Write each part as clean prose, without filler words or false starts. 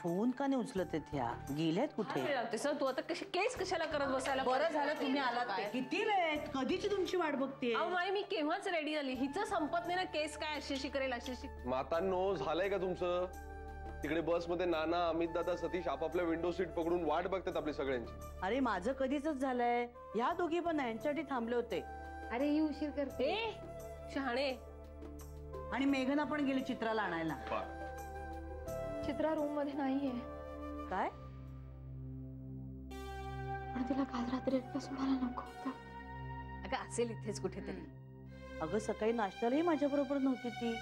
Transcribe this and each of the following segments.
Phone का नाही उचलत आहेत ह्या? गेल्यात कुठे? सर तू आता केस कशाला करत बसायला? बरं झालं तुम्ही आलात ते. किती वेळ कधीची तुमची वाट बघते. माई मी केव्हाच रेडी झाली. हिचं संपत नाही ना केस. काय अशी करेल अशी. मातांनो झालंय का तुमचं? तिकडे बस मध्ये नाना, अमित दादा, सतीश आपापल्या विंडो सीट पकडून वाट बघतात आपली सगळ्यांची. अरे माझं कधीच झालंय. ह्या दोघी पण यांच्यासाठी थांबले होते. अरे ही उशीर करते. शहाणे. आणि मेघना पण गेली चित्राला आणायला. चित्रा रूम मध्ये नाहीये. काय? पण तिला काल रात्री एकटं सोडायला नको होतं. अगं असेल इथेच कुठेतरी. अगं सकाळी नाश्त्यालाही माझ्या बरोबर नव्हती ती.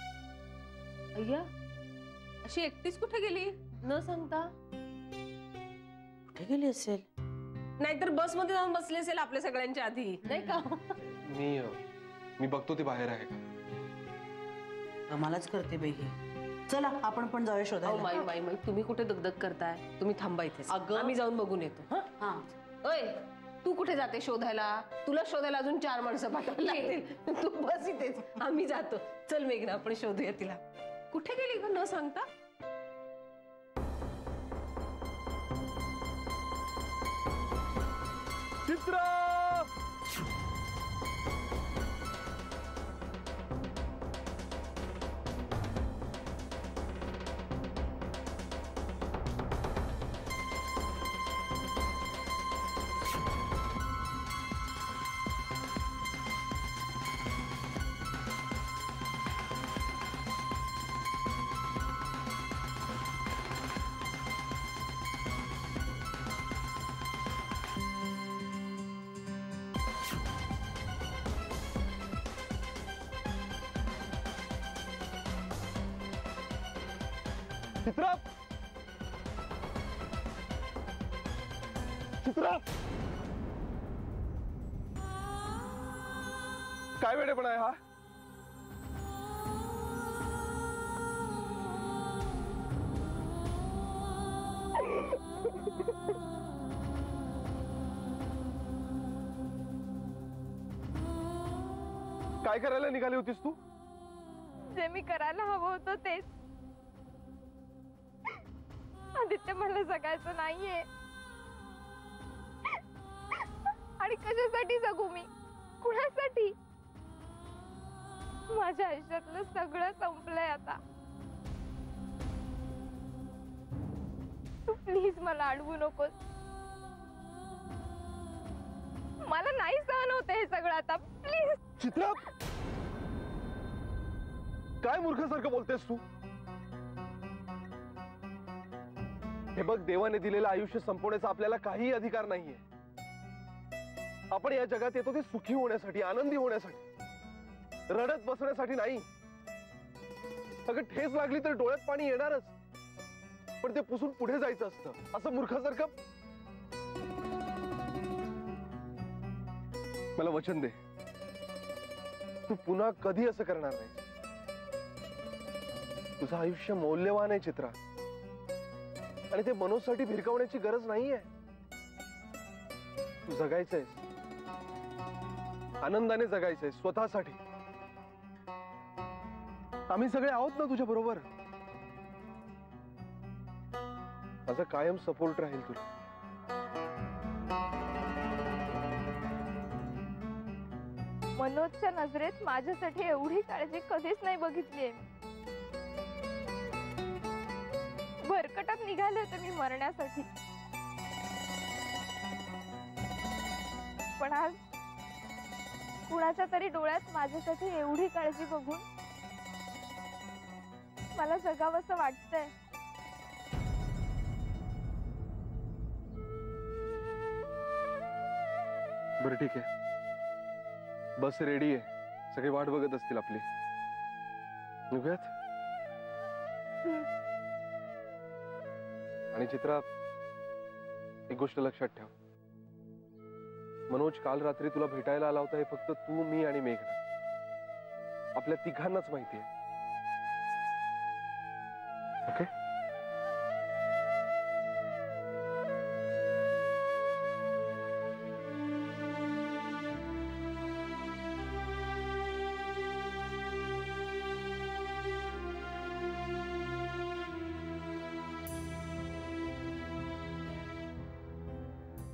अय्या अशी एकटीच कुठे गेली न सांगता? कुठे गेली असेल? नाहीतर बस मध्ये जाऊन बसली असेल आपल्या सगळ्यांच्या आधी, नाही का? मी बघतो ती बाहेर आहे का. मलाच करते बाई. चला आपण पण जाऊया शोधायला. माई माई माई तुम्ही कुठे दगदग करताय? तुम्ही थांबा इथेच. आम्ही जाऊन बघून येतो. हा. ओय तू कुठे जाते शोधायला? तुला शोधायला अजून 4 माणसं पाठवावी लागतील. तू बस इथेच, आम्ही जातो. चल मेघना आपण शोधूया तिला. कुठे गेली ग न सांगता? चित्रा चित्रा चित्रा काय वेडेपणा आहे हा? काय करायला निघाली होतीस तू? जे मी करायला हवं होतं तेच. आदित्य मला जगायचं नाहीये. आणि कशासाठी जगू मी? कुणासाठी? माझ्या आयुष्यातलं सगळं संपलंय आता. तू प्लीज मला अडवू नकोस. मला नाही सहन होत हे सगळं आता. प्लीज. चित्रा काय मूर्खासारखं बोलतेस तू? हे बघ, देवाने दिलेलं आयुष्य संपवण्याचा आपल्याला काही अधिकार नाहीये. आपण या जगात येतो ते सुखी होण्यासाठी, आनंदी होण्यासाठी, रडत बसण्यासाठी नाही. अगं ठेच लागली तर डोळ्यात पाणी येणारच, पण ते पुसून पुढे जायचं असतं. असं मूर्खासारखं. मला वचन दे, तू पुन्हा कधी असं करणार नाही. तुझं आयुष्य मौल्यवान आहे चित्रा, आणि ते मनोजसाठी भिरकावण्याची गरज नाहीये. तू जगायचंयस, आनंदाने जगायचंय स्वतःसाठी. आम्ही सगळे आहोत ना तुझ्या बरोबर. माझा कायम सपोर्ट राहील तुला. मनोजच्या नजरेत माझ्यासाठी एवढी काळजी कधीच नाही बघितलीये. भरकटात निघाले होते मी मरण्यासाठी, पण आज कुणाच्या तरी डोळ्यात माझ्यासाठी एवढी काळजी बघून मला जगावंसं वाटतंय. बरं ठीक आहे, बस रेडी आहे. सगळे वाट बघत असतील आपली. निघूयात. आणि चित्रा, एक गोष्ट लक्षात ठेव. मनोज काल रात्री तुला भेटायला आला होता हे फक्त तू, मी आणि मेघना आपल्या तिघांनाच माहिती आहे. ओके?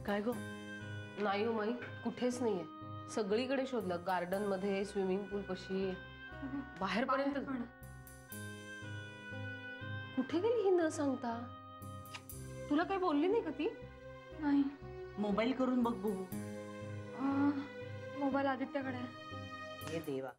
काय गो? नाही हो माई, कुठेच नाहीये. सगळीकडे शोधलं, गार्डन मध्ये, स्विमिंग पूल पशी, बाहेरपर्यंत. कुठे गेली ही न सांगता? तुला काही बोलली नाही का ती? नाही. मोबाईल करून बघ बघू. मोबाईल आदित्यकडे आहे. हे देवा.